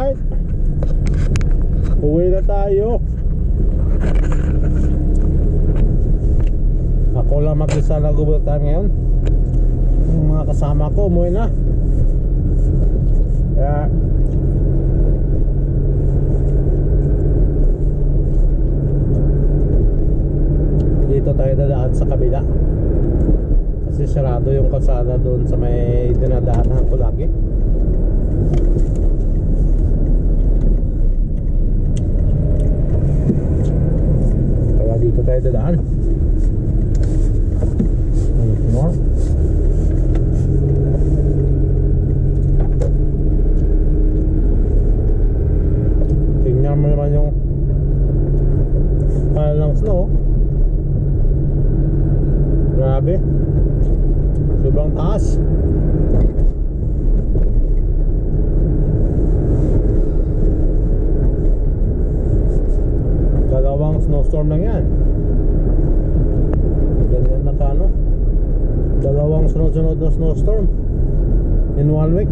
Alright, uwi na tayo. Ako lang mag-isa nag-overtime ngayon. Yung mga kasama ko umuwi na. Kaya dito tayo dadaan sa kabila kasi sarado yung kalsada doon sa may dinadaanan ko lagi. Kaya dito tayo dadaan. North. Tingnan mo naman yung pile ng snow. Grabe, sobrang taas. Dalawang snowstorm lang yan. Ganyan na kano. Dalawang sunod-sunod na snowstorm in 1 week.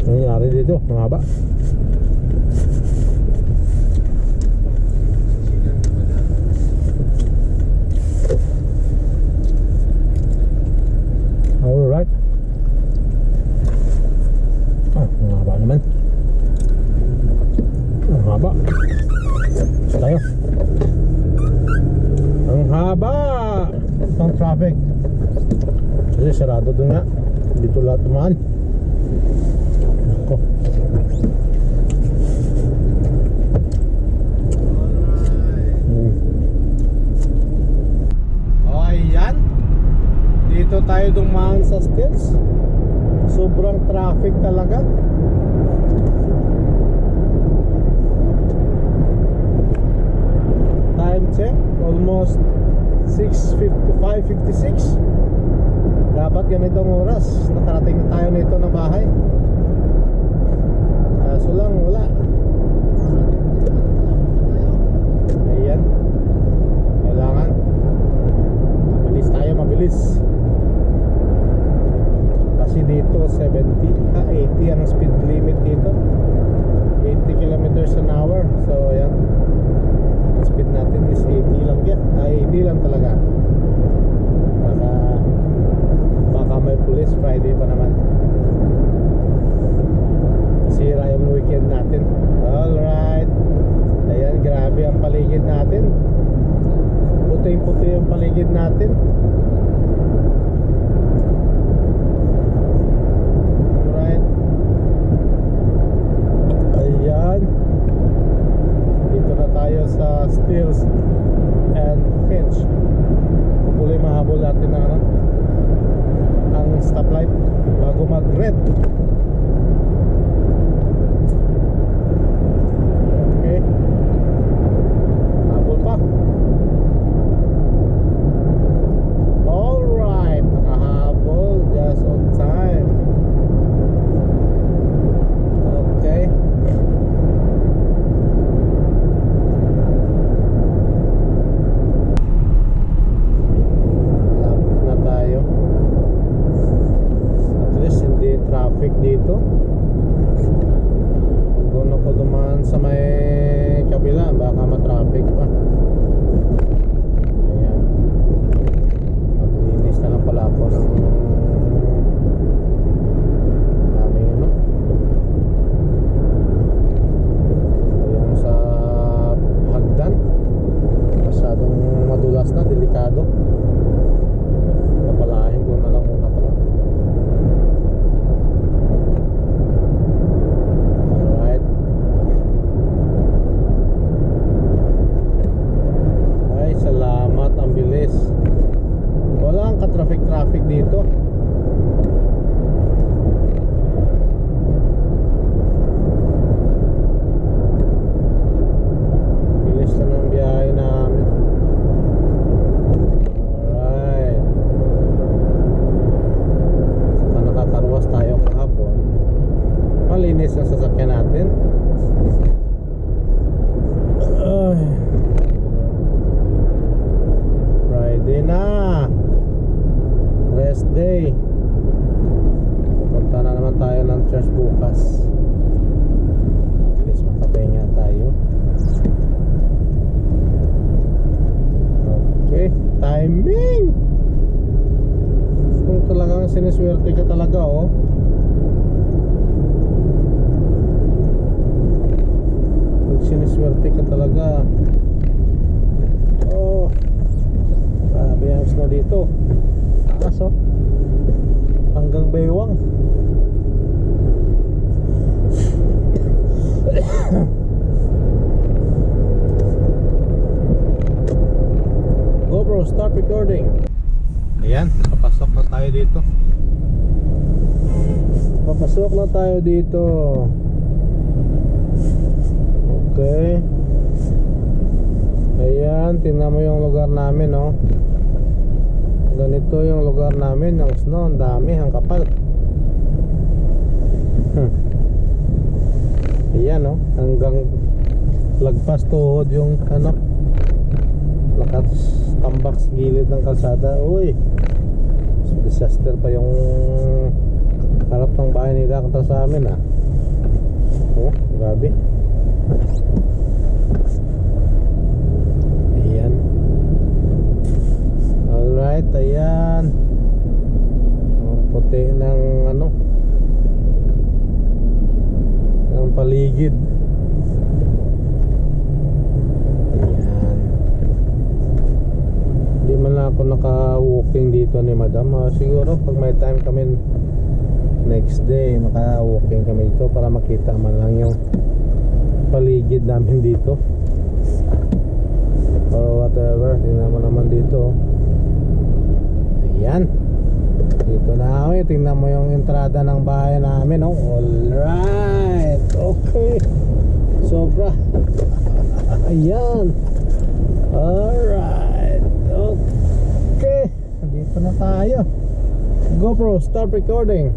Nangyari dito, mahaba. Alright. Mahaba naman. Mahaba. Tayo. Ang haba ng traffic. Kasi sarado doon nga. Dito lahat tumaan. Ako. Oh, ayan. Dito tayo dumaan sa Stills. Sobrang traffic talaga. Time check, almost 6:55, 56. Dapat ganitong oras nakarating na tayo nito ng bahay. Kaso lang wala. Ayan, kailangan mabilis tayo, mabilis. Kasi dito 80 ang speed limit dito, 80 kilometers an hour. So ayan, speed natin is 80 lang yan. 80 lang talaga. Baka may police. Friday pa naman. Sira yung weekend natin. Alright. Ayan, grabe ang paligid natin. Puting-puti yung paligid natin. Alright. Ayan. Dito na tayo sa Stills and Finch. Hopefully mahabol natin ang stoplight bago mag-red. Okay, habol pa. Alright, nakahabol just on time. Okay. Traffic dito. Doon ako dumaan sa may kabila, baka ma-traffic pa. Ayan, maglinis na lang pala ako ng aming yung sa hagdan. Masyadong madulas na, delikado. Papalahin ko na lang muna pala. timing. Kung talagang siniswerte ka talaga, oh. Kung siniswerte ka talaga. Oh, grabe ang snow dito. Taas, oh, hanggang baywang. GoPro, start recording. Ayan, papasok na tayo dito. Papasok na tayo dito. Okay. Ayan, tingnan mo yung lugar namin, oh. Ganito yung lugar namin. Ang snow, ang dami, ang kapal. Ayan, oh, hanggang lagpas tuhod yung ano, nakatambak sa gilid ng kalsada. Uy, disaster pa yung harap ng bahay nila kontra sa amin, ah. Oh, grabe. Ayan. Alright, ayan. Ang puti ng ano, ng paligid. Ayan. Hindi man lang ako naka-walking dito ni madam. Siguro pag may time kami next day, maka-walking kami dito para makita man lang yung paligid namin dito or whatever. Tingnan mo naman dito. Ayan, dito na kami. Tingnan mo yung entrada ng bahay namin, oh. Alright, okay. Sobra. Ayan. Alright, okay. Dito na tayo. GoPro, start recording.